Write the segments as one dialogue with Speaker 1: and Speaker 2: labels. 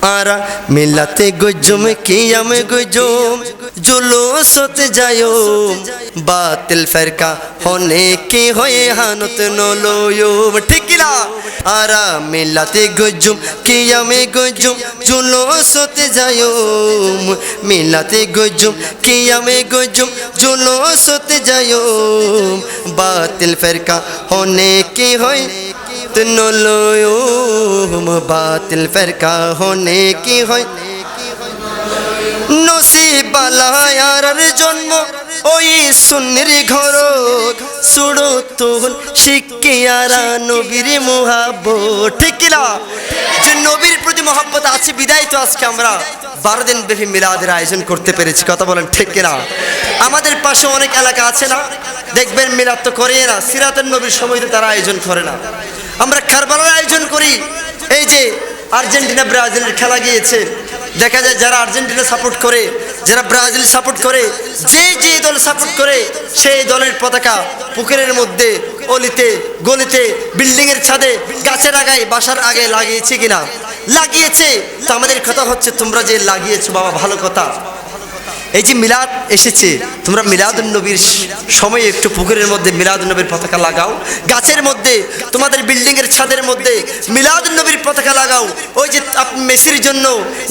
Speaker 1: आरा मिलते गुजुम कियम गुजुम जुलूस होते जायो बातिल फरका होने की होए हानुत नलोयो ठीक किला आरा मिलते गुजुम कियम गुजुम जुलूस होते जायो मिलते गुजुम कियम गुजुम जुलूस होते जायो बातिल फरका होने की होए नलोयो बातिल फरका होने की होय नसीब यार जन्म ओई सुन्निर घर सुड़ो तुन शिक्षियारा नबीर मोहब्बत ठीक किला যে নবীর প্রতি मोहब्बत আছে বিদায় তো আজকে আমরা 12 দিন ব্যাপী মিলাদের আয়োজন করতে পেরেছি কথা বলেন ঠিক কিনা আমাদের পাশে অনেক এলাকা আছে না দেখবেন মিলাদ তো করে না সিরাতুন নবীর সময় তো তারা আয়োজন করে না আমরা কারবালার আয়োজন করি এই যে আর্জেন্টিনা ব্রাজিলের খেলা গিয়েছে দেখা যায় যারা আর্জেন্টিনা সাপোর্ট করে যারা ব্রাজিল সাপোর্ট করে যে যে দল সাপোর্ট করে সেই দলের পতাকা পুকুরের মধ্যে অলিতে গলিতে বিল্ডিং এর ছাদে গাছের আগায় বাসার আগে লাগিয়েছে কিনা লাগিয়েছে তো আমাদের কথা হচ্ছে তোমরা যে লাগিয়েছো বাবা ভালো কথা এই যে মিলাদ এসেছে তোমরা মিলাদুন নবীর সময় একটু পুকুরের মধ্যে মিলাদুন নবীর পতাকা লাগাও গাছের মধ্যে তোমাদের বিল্ডিং এর ছাদের মধ্যে মিলাদুন নবীর পতাকা লাগাও ওই যে আপনি মেসির জন্য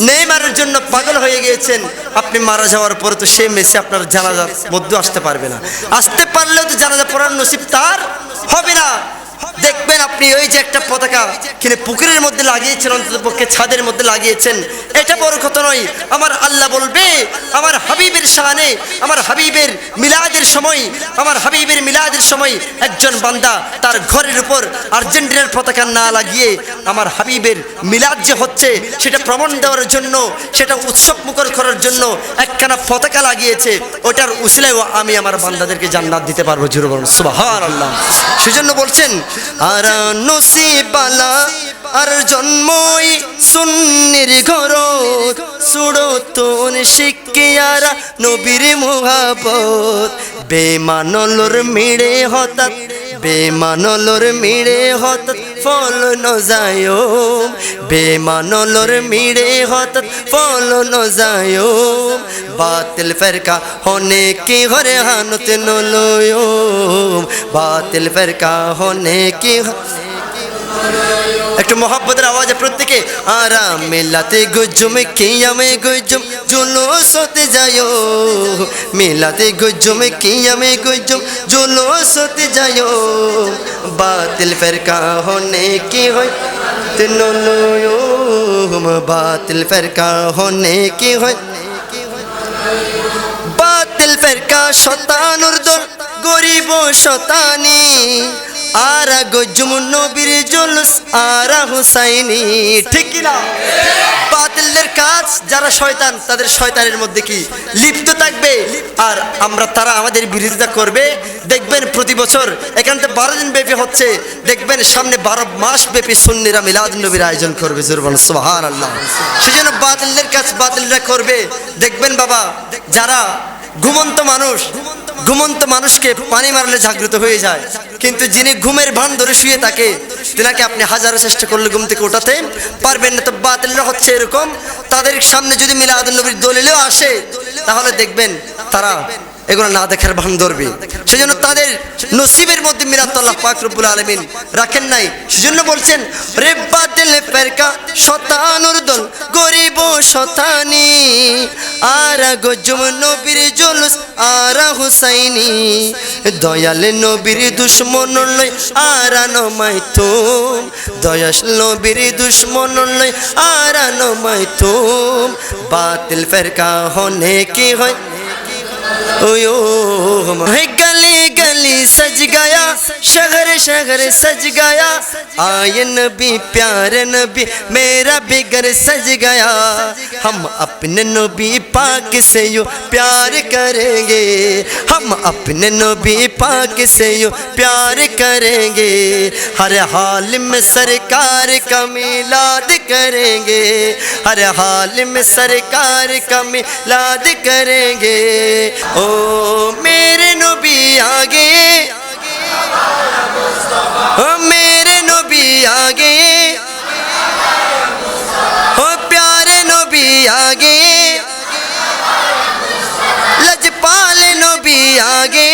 Speaker 1: নেইমারের জন্য পাগল হয়ে গিয়েছেন আপনি মারা যাওয়ার পরে তো সেই মেসি আপনার জানাজার মধ্যে আসতে পারবে না আসতে পারলেও তো জানাজা পড়ার নসিব তার হবে না দেখবেন আপনি ওই যে একটা পতাকা কিনে পুকুরের মধ্যে লাগিয়েছেন অন্ততপক্ষে ছাদের মধ্যে লাগিয়েছেন এটা বড় কথা নয় আমার আল্লাহ বলবে আমার হাবিবের শানে আমার হাবিবের মিলাদের সময় আমার হাবিবের মিলাদের সময় একজন বান্দা তার ঘরের উপর আর্জেন্টিনার পতাকা না লাগিয়ে আমার হাবিবের মিলাদ যে হচ্ছে সেটা প্রমাণ দেওয়ার জন্য সেটা উৎসব মুখর করার জন্য একখানা পতাকা লাগিয়েছে ওটার উসিলায় আমি আমার বান্দাদেরকে জান্নাত দিতে পারবো জোরে বলুন সুবহানাল্লাহ সেজন্য বলছেন আর নসিবালা আর জন্মই সুন্নির ঘর সুড়ো তোন শিক্ষিয়ারা নবীর মোহব্বত বেমানলোর মিড়ে হঠাৎ বেমানলোর মিড়ে হঠাৎ ফল ন যায় বেমানলোর মিড়ে হঠাৎ ফল ন যায় বাতিল ফরকা होने की हरे हानत नलोयो बातिल फरका होने की একটু মোহাব্বতের আওয়াজে প্রত্যেকে আরাম মিলাতে গুজুম কিয়ামে গুজুম জুলুস হতে যায়ো মিলাতে গুজুম কিয়ামে গুজুম জুলুস হতে যায়ো বাতিল ফরকা होने की হয় নলোयो বাতিল ফরকা होने की হয় বাতিল ফরকা শয়তানুর দল গরিব শয়তানি আরা গজুম নবীর জুলুস আরা হুসাইনি ঠিক কি না বাতিলের কাজ যারা শয়তান তাদের শয়তানের মধ্যে কি লিপ্ত থাকবে আর আমরা তারা আমাদের বিরোধিতা করবে দেখবেন প্রতি বছর এখানে 12 দিন ব্যাপী হচ্ছে দেখবেন সামনে 12 মাস ব্যাপী সুন্নিরা মিলাদুন নবীর আয়োজন করবে জোরে সুবহানাল্লাহ সেজন্য বাতিলের কাজ বাতিলরা করবে দেখবেন বাবা যারা ঘুমন্ত মানুষকে পানি মারলে জাগ্রত হয়ে যায় কিন্তু যিনি ঘুমের ভান ধরে শুয়ে থাকে তিনাকে আপনি হাজারো চেষ্টা করলে ঘুম থেকে ওঠাতে পারবেন না তো বাতিলরা হচ্ছে এরকম তাদের সামনে যদি মিলাদুন নবীর দলিলও আসে তাহলে দেখবেন তারা এগুলো না দেখার ভান ধরবে সেজন্য তাদের নসিবের মধ্যে মিলাদ আল্লাহ পাক রব্বুল আলামিন রাখেন নাই সেজন্য বলছেন রে বাতিল ফরকা শয়তানুর দল গরিব শয়তানি আরা গজুম নবীর জুলুস আরা হুসাইনি দয়াল নবীর দুশমন লই আরা নমাইতুম দয়াল নবীর দুশমন লই আরা নমাইতুম বাতিল ফরকা होने की হয় गली गली सज गया शहर शहर सज गया आए नबी प्यारे नबी मेरा भी घर सज गया हम अपने नबी पाक से यूं प्यार करेंगे हम अपने नबी पाक से यूं प्यार करेंगे हर हाल में सरकार का मिलाद करेंगे हर हाल में सरकार का मिलाद करेंगे ओ मेरे नबी आगे ओ मेरे नबी आगे ओ प्यार आगे, लजपाल नबी आगे,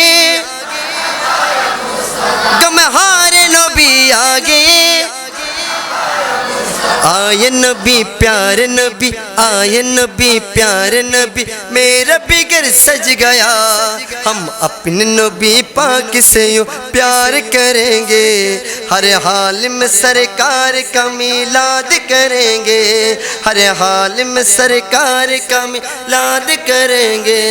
Speaker 1: गमहार नबी आगे। आए नबी प्यारे नबी, आए नबी प्यारे नबी, मेरा बिगर सज गया। हम अपने नबी पाक से यूं प्यार करेंगे, हर हाल में सरकार का मिलाद करेंगे, हर हाल में सरकार का मिलाद करेंगे।